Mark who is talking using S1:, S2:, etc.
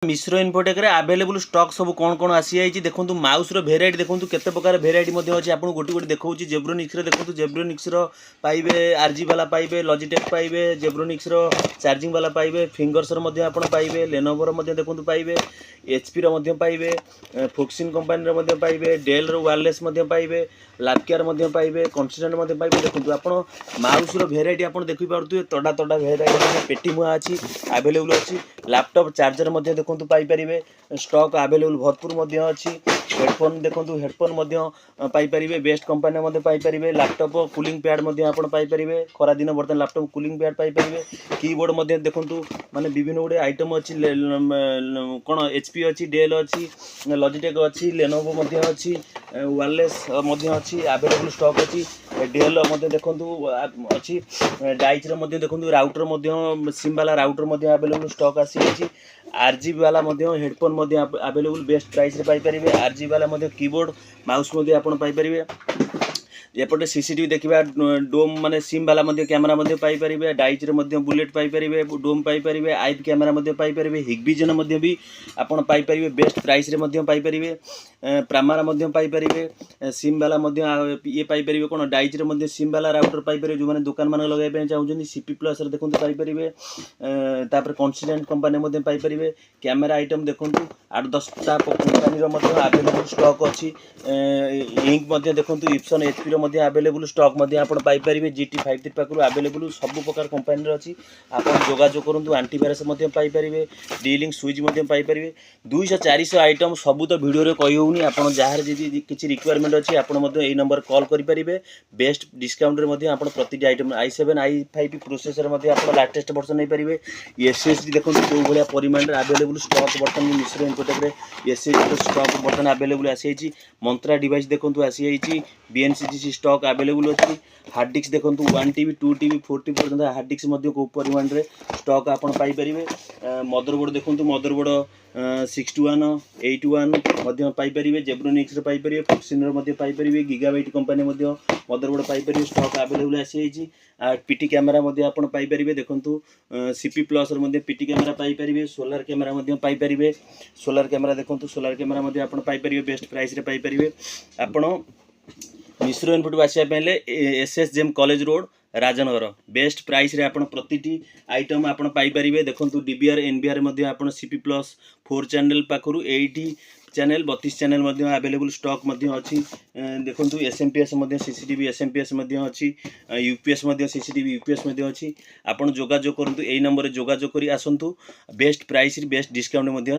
S1: मिश्र Infotech available stock सब कौन कौन आसी जाइए देखो माउस भेराइटी देखो केते प्रकार भेराइटी अच्छी आपको गोटे गोटे देखा जेब्रोनिक्स देखो जेब्रोनिक्स पाइबे आरजी वाला पाइबे लॉजिटेक पाइबे जेब्रोनिक्स चार्जिंग वाला पाइबे फिंगर्स आप पाइबे लेनोवोर देखो पाइबे एचपी पाइबे फोक्सिन कंपानी पाइबे डेल वायरलेस पाइबे लापकेयर पाइबे कन्सिस्टेंट पाइबे देखो आप माउस भेराइटी आप देखिपे तड़ा तड़ा भेराइटी पेटी मुआ अच्छी आवेलेबल अच्छी लैपटॉप चार्जर देखो पाइपर स्टॉक आवेलेबल भरपूर अच्छी हेडफोन देखो headphone Piper best company Piper laptop cooling pad आप पाइपर खरा दिन बर्तमान laptop cooling pad Piper keyboard देखो माने विभिन्न गुड़े आइटम अच्छी कौन एचपी अच्छी डेल अच्छी लॉजिटेक अच्छी लेनोवो अच्छी वायरलेस अच्छी आवेलेबल स्टॉक अच्छी डेल देखो अच्छी डाइचर देखो राउटर सिम वाला राउटर आवेलेबल स्टॉक आसी आरजीबी वाला हेडफोन आवेलेबल बेस्ट प्राइस रे पाइपर आरजीबी वाला कीबोर्ड माउस आप पाइपर एपटे सीसीटीवी देखा डोम माने सिम वाला कैमेरा पाइपर डाइचर बुलेट पाइपर डोम पाइपर आईप कैमेरा पाइपर हिगविजन भी आप पाइपर बेस्ट प्राइस रे पाइपर प्रामारा पाइपर सिम वाला ये पाइपर कौन डाइचर सिम वाला राउटर पाइपर जो मैंने दुकान मान लगे चाहते सीपी प्लस देखो पाइपर कन्सिस्टेंट कंपानी पाइपर कैमेरा आइटम देखो 8-10टा कंपानी आवेलेबल स्टॉक अच्छी इंक देखो इप्सन एचपी आवेलेबल स्टॉक आप पाइपर GT 53 पाखु आवेलेबल सब प्रकार कंपानी अच्छी आप जोगाजोग करूँ आंटीवायरस पाइपर डीलिंग स्विच पाइपर 200-400 आइटम सब तो वीडियो कही होनी आप जहाँ किसी रिक्वायरमेंट अच्छी आप नंबर कॉल करेंगे बेस्ट डिस्काउंट आप प्रति आइटम i7 i5 प्रोसेसर आप लाटेस्ट वर्सन नहीं पारे SSD देखो जो भाया परिमाण आवेलेबल स्टॉक बर्तमान मिश्र इनफोटेक SSD स्टॉक बर्तमान आवेलेबल आसी मंत्रा डिवाइस देखो आसी BNCC स्टॉक आवेलेबल अच्छी हार्ड डिस्क देखो 1 TB 2 TB 4 TB पर्यटन हार्ड डिस्क को परिमाण में स्टॉक आप पाइपर मदरबोर्ड देखो मदरबोर्ड 6181 पाइपर जेब्रोनिक्स पाइपर फोक्सिन पाइपर गीगाबाइट कंपानी मदरबोर्ड पाइपर स्टॉक आवेलेबल आसी पीटी कैमेरा आप पाइपर देखो सीपी प्लस पीटी कैमेरा पाइपर सोलार कैमेरा पाइपर सोलार कैमेरा देखो सोलार कैमेरा आप पाइपर बेस्ट प्राइस रे पाइपर आपण मिश्र इनपुट आसापे SS जेम college road Rajnagar best price रे आपण प्रति आइटम आप पाइपर देखो DVR NVR आप CP प्लस 4 चैनल पाखु 80 चैनल 32 चैनल आवेलेबल स्टॉक अच्छी देखो SMPS CCTV SMPS अच्छी UPS CCTV UPS अच्छी आप जोगाजोग करूँ यही नंबर जोगाजोग कर आसतु बेस्ट प्राइस बेस्ट डिस्काउंट